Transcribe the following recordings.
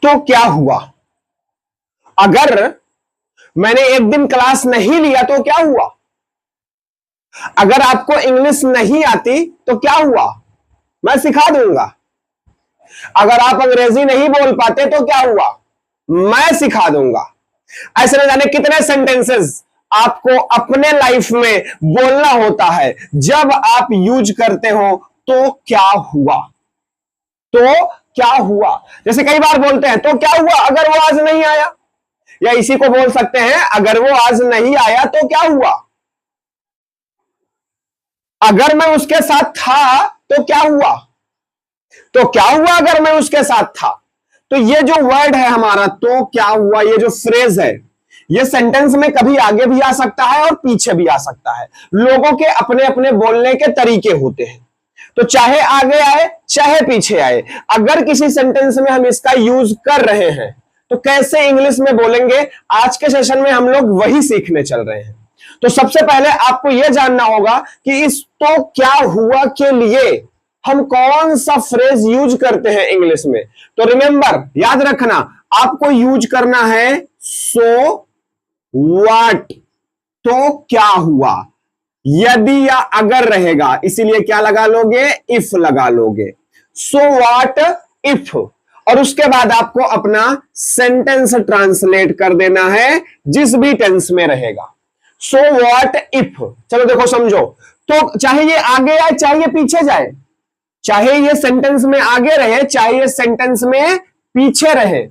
तो क्या हुआ। अगर मैंने एक दिन क्लास नहीं लिया तो क्या हुआ। अगर आपको इंग्लिश नहीं आती तो क्या हुआ, मैं सिखा दूंगा। अगर आप अंग्रेजी नहीं बोल पाते तो क्या हुआ, मैं सिखा दूंगा। ऐसे न जाने कितने सेंटेंसेस आपको अपने लाइफ में बोलना होता है। जब आप यूज करते हो तो क्या हुआ, तो क्या हुआ। जैसे कई बार बोलते हैं तो क्या हुआ अगर वो आज नहीं आया, या इसी को बोल सकते हैं अगर वो आज नहीं आया तो क्या हुआ। अगर मैं उसके साथ था तो क्या हुआ, तो क्या हुआ अगर मैं उसके साथ था। तो ये जो वर्ड है हमारा तो क्या हुआ, ये जो फ्रेज है, ये सेंटेंस में कभी आगे भी आ सकता है और पीछे भी आ सकता है। लोगों के अपने अपने बोलने के तरीके होते हैं, तो चाहे आगे आए चाहे पीछे आए, अगर किसी सेंटेंस में हम इसका यूज कर रहे हैं तो कैसे इंग्लिश में बोलेंगे, आज के सेशन में हम लोग वही सीखने चल रहे हैं। तो सबसे पहले आपको यह जानना होगा कि इस तो क्या हुआ के लिए हम कौन सा फ्रेज यूज करते हैं इंग्लिश में। तो रिमेंबर, याद रखना, आपको यूज करना है सो व्हाट, तो क्या हुआ। यदि या अगर रहेगा इसीलिए क्या लगा लोगे, इफ लगा लोगे। सो व्हाट इफ, और उसके बाद आपको अपना सेंटेंस ट्रांसलेट कर देना है जिस भी टेंस में रहेगा। सो व्हाट इफ, चलो देखो समझो, तो चाहे ये आगे आए चाहे ये पीछे जाए, चाहे ये सेंटेंस में आगे रहे चाहे ये सेंटेंस में पीछे रहे,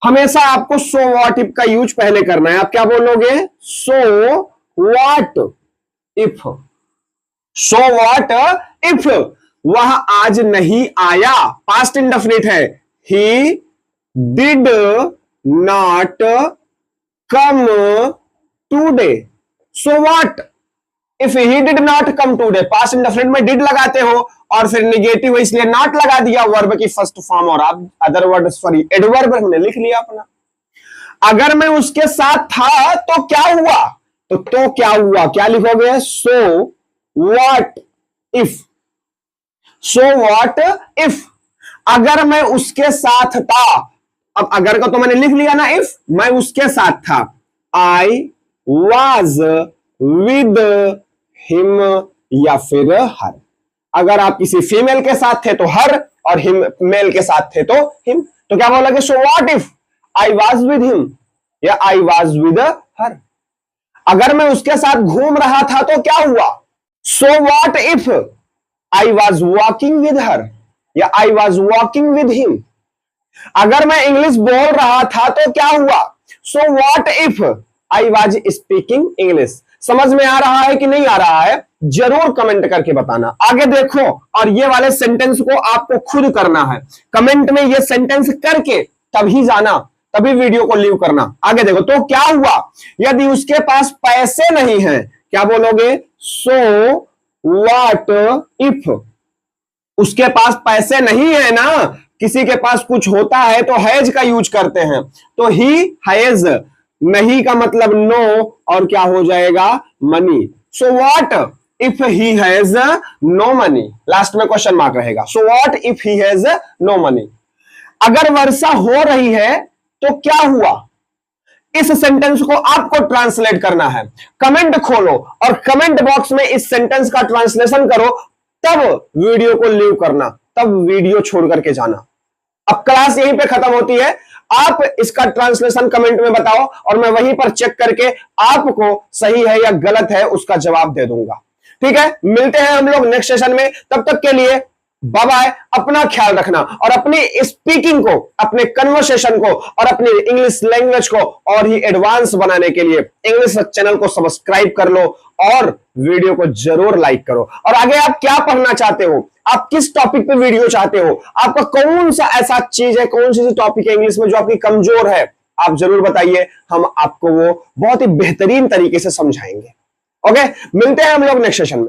हमेशा आपको सो व्हाट इफ का यूज पहले करना है। आप क्या बोलोगे, सो what if, so what if वह आज नहीं आया, पास्ट इंडेफिनिट है, he did not come today. So what if he did not come today, past indefinite में डिड लगाते हो और फिर निगेटिव है इसलिए नॉट लगा दिया वर्ब की फर्स्ट फॉर्म, और आप अदर वर्ड सॉरी एडवर्ब हमने लिख लिया अपना। अगर मैं उसके साथ था तो क्या हुआ, तो क्या हुआ क्या लिखोगे, सो what if, so what if अगर मैं उसके साथ था। अब अगर का तो मैंने लिख लिया ना, इफ मैं उसके साथ था, आई वाज विद हिम या फिर हर। अगर आप किसी फीमेल के साथ थे तो हर, और हिम मेल के साथ थे तो हिम, तो क्या बोलोगे, सो what if I was with him या आई वाज विद हर। अगर मैं उसके साथ घूम रहा था तो क्या हुआ, so what if I was walking with her या I was walking with him. अगर मैं इंग्लिश बोल रहा था तो क्या हुआ, so what if I was speaking English. समझ में आ रहा है कि नहीं आ रहा है, जरूर कमेंट करके बताना। आगे देखो, और ये वाले सेंटेंस को आपको खुद करना है, कमेंट में ये सेंटेंस करके तभी जाना, तभी वीडियो को लीव करना। आगे देखो, तो क्या हुआ यदि उसके पास पैसे नहीं है, क्या बोलोगे, सो व्हाट इफ उसके पास पैसे नहीं है ना, किसी के पास कुछ होता है तो हैज का यूज करते हैं, तो ही हैज, नहीं का मतलब नो, और क्या हो जाएगा, money. So what if he has no money, last में क्वेश्चन मार्क रहेगा। So what if he has no money. अगर वर्षा हो रही है तो क्या हुआ, इस सेंटेंस को आपको ट्रांसलेट करना है। कमेंट खोलो और कमेंट बॉक्स में इस सेंटेंस का ट्रांसलेशन करो, तब वीडियो को लीव करना, तब वीडियो छोड़ करके जाना। अब क्लास यहीं पे खत्म होती है, आप इसका ट्रांसलेशन कमेंट में बताओ और मैं वहीं पर चेक करके आपको सही है या गलत है उसका जवाब दे दूंगा। ठीक है, मिलते हैं हम लोग नेक्स्ट सेशन में, तब तक के लिए बाय बाय। अपना ख्याल रखना और अपनी स्पीकिंग को, अपने कन्वर्सेशन को और अपनी इंग्लिश लैंग्वेज को और ही एडवांस बनाने के लिए इंग्लिश चैनल को सब्सक्राइब कर लो और वीडियो को जरूर लाइक करो। और आगे आप क्या पढ़ना चाहते हो, आप किस टॉपिक पे वीडियो चाहते हो, आपका कौन सा ऐसा चीज है, कौन सी टॉपिक है इंग्लिश में जो आपकी कमजोर है, आप जरूर बताइए, हम आपको वो बहुत ही बेहतरीन तरीके से समझाएंगे। ओके, मिलते हैं हम लोग नेक्स्ट सेशन में।